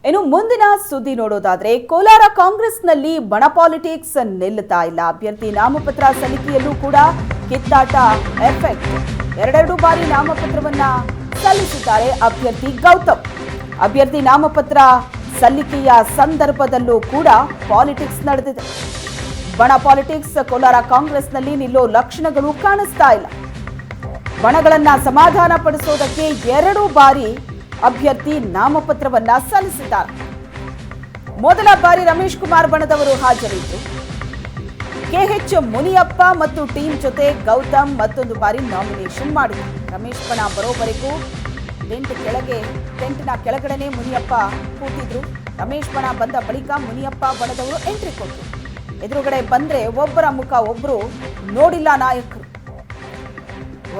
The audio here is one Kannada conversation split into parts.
ಇನ್ನು ಮುಂದಿನ ಸುದ್ದಿ ನೋಡೋದಾದ್ರೆ ಕೋಲಾರ ಕಾಂಗ್ರೆಸ್ನಲ್ಲಿ ಬಣ ಪಾಲಿಟಿಕ್ಸ್ ನಿಲ್ಲುತ್ತಾ ಇಲ್ಲ. ಅಭ್ಯರ್ಥಿ ನಾಮಪತ್ರ ಸಲ್ಲಿಕೆಯಲ್ಲೂ ಕೂಡ ಕಿತ್ತಾಟ ಎಫೆಕ್ಟ್. ಎರಡೆರಡು ಬಾರಿ ನಾಮಪತ್ರವನ್ನ ಸಲ್ಲಿಸಿದ್ದಾರೆ ಅಭ್ಯರ್ಥಿ ಗೌತಮ್. ಅಭ್ಯರ್ಥಿ ನಾಮಪತ್ರ ಸಲ್ಲಿಕೆಯ ಸಂದರ್ಭದಲ್ಲೂ ಕೂಡ ಪಾಲಿಟಿಕ್ಸ್ ನಡೆದಿದೆ. ಬಣ ಪಾಲಿಟಿಕ್ಸ್ ಕೋಲಾರ ಕಾಂಗ್ರೆಸ್ನಲ್ಲಿ ನಿಲ್ಲೋ ಲಕ್ಷಣಗಳು ಕಾಣಿಸ್ತಾ ಇಲ್ಲ. ಬಣಗಳನ್ನ ಸಮಾಧಾನ ಪಡಿಸೋದಕ್ಕೆ ಎರಡು ಬಾರಿ ಅಭ್ಯರ್ಥಿ ನಾಮಪತ್ರವನ್ನ ಸಲ್ಲಿಸಿದ್ದಾರೆ. ಮೊದಲ ಬಾರಿ ರಮೇಶ್ ಕುಮಾರ್ ಬಣದವರು ಹಾಜರಿದ್ದರು. ಕೆಎಚ್ ಮುನಿಯಪ್ಪ ಮತ್ತು ಟೀಮ್ ಜೊತೆ ಗೌತಮ್ ಮತ್ತೊಂದು ಬಾರಿ ನಾಮಿನೇಷನ್ ಮಾಡಿದರು. ರಮೇಶ್ ಬಣ ಬರೋವರೆಗೂ ಟೆಂಟ್ನ ಕೆಳಗಡೆನೆ ಮುನಿಯಪ್ಪ ಕೂತಿದ್ರು. ರಮೇಶ್ ಬಣ ಬಂದ ಬಳಿಕ ಮುನಿಯಪ್ಪ ಬಣದವರು ಎಂಟ್ರಿ ಕೊಟ್ಟರು. ಎದುರುಗಡೆ ಬಂದ್ರೆ ಒಬ್ಬರ ಮುಖ ಒಬ್ರು ನೋಡಿಲ್ಲ ನಾಯಕರು.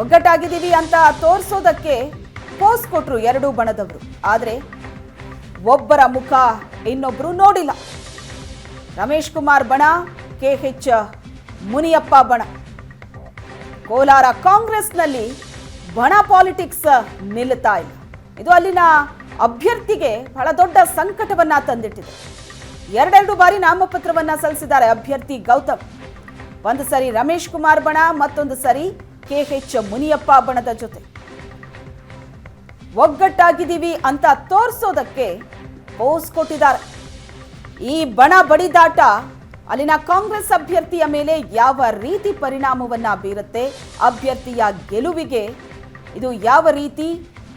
ಒಗ್ಗಟ್ಟಾಗಿದ್ದೀವಿ ಅಂತ ತೋರಿಸೋದಕ್ಕೆ ಪೋಸ್ ಕೊಟ್ರು ಎರಡೂ ಬಣದವರು. ಆದರೆ ಒಬ್ಬರ ಮುಖ ಇನ್ನೊಬ್ರು ನೋಡಿಲ್ಲ. ರಮೇಶ್ ಕುಮಾರ್ ಬಣ, ಕೆಎಚ್ ಮುನಿಯಪ್ಪ ಬಣ. ಕೋಲಾರ ಕಾಂಗ್ರೆಸ್ನಲ್ಲಿ ಬಣ ಪಾಲಿಟಿಕ್ಸ್ ನಿಲ್ಲುತ್ತಾ ಇಲ್ಲ. ಇದು ಅಲ್ಲಿನ ಅಭ್ಯರ್ಥಿಗೆ ಬಹಳ ದೊಡ್ಡ ಸಂಕಟವನ್ನ ತಂದಿಟ್ಟಿದೆ. ಎರಡೆರಡು ಬಾರಿ ನಾಮಪತ್ರವನ್ನ ಸಲ್ಲಿಸಿದ್ದಾರೆ ಅಭ್ಯರ್ಥಿ ಗೌತಮ್. ಒಂದು ಸರಿ ರಮೇಶ್ ಕುಮಾರ್ ಬಣ, ಮತ್ತೊಂದು ಸರಿ ಕೆಎಚ್ ಮುನಿಯಪ್ಪ ಬಣದ ಜೊತೆ. ಒಗ್ಗಟ್ಟಾಗಿದ್ದೀವಿ ಅಂತ ತೋರಿಸೋದಕ್ಕೆ ಪೋಸ್ ಕೊಟ್ಟಿದ್ದಾರೆ. ಈ ಬಣ ಬಡಿದಾಟ ಅಲ್ಲಿನ ಕಾಂಗ್ರೆಸ್ ಅಭ್ಯರ್ಥಿಯ ಮೇಲೆ ಯಾವ ರೀತಿ ಪರಿಣಾಮವನ್ನ ಬೀರುತ್ತೆ, ಅಭ್ಯರ್ಥಿಯ ಗೆಲುವಿಗೆ ಇದು ಯಾವ ರೀತಿ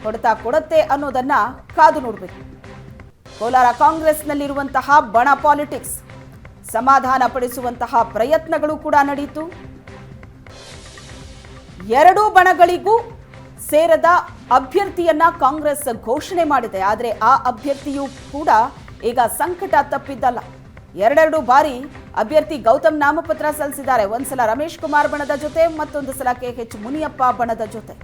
ಹೊಡೆತ ಕೊಡುತ್ತೆ ಅನ್ನೋದನ್ನ ಕಾದು ನೋಡಬೇಕು. ಕೋಲಾರ ಕಾಂಗ್ರೆಸ್ನಲ್ಲಿರುವಂತಹ ಬಣ ಪಾಲಿಟಿಕ್ಸ್ ಸಮಾಧಾನ ಪಡಿಸುವಂತಹ ಪ್ರಯತ್ನಗಳು ಕೂಡ ನಡೆಯಿತು. ಎರಡೂ ಬಣಗಳಿಗೂ ಸೇರದ ಅಭ್ಯರ್ಥಿಯನ್ನ ಕಾಂಗ್ರೆಸ್ ಘೋಷಣೆ ಮಾಡಿದೆ. ಆದರೆ ಆ ಅಭ್ಯರ್ಥಿಯೂ ಕೂಡ ಈಗ ಸಂಕಟ ತಪ್ಪಿದ್ದಲ್ಲ. ಎರಡೆರಡು ಬಾರಿ ಅಭ್ಯರ್ಥಿ ಗೌತಮ್ ನಾಮಪತ್ರ ಸಲ್ಲಿಸಿದ್ದಾರೆ. ಒಂದ್ಸಲ ರಮೇಶ್ ಕುಮಾರ್ ಬಣದ ಜೊತೆ, ಮತ್ತೊಂದು ಸಲ ಕೆಎಚ್ ಮುನಿಯಪ್ಪ ಬಣದ ಜೊತೆ.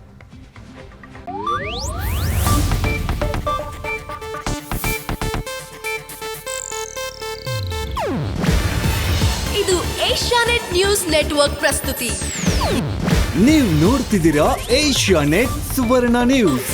ಇದು ಏಷ್ಯಾನೆಟ್ ನ್ಯೂಸ್ ನೆಟ್ವರ್ಕ್ ಪ್ರಸ್ತುತಿ. ನೀವು ನೋಡ್ತಿದ್ದೀರಾ ಏಷ್ಯಾನೆಟ್ ಸುವರ್ಣ ನ್ಯೂಸ್.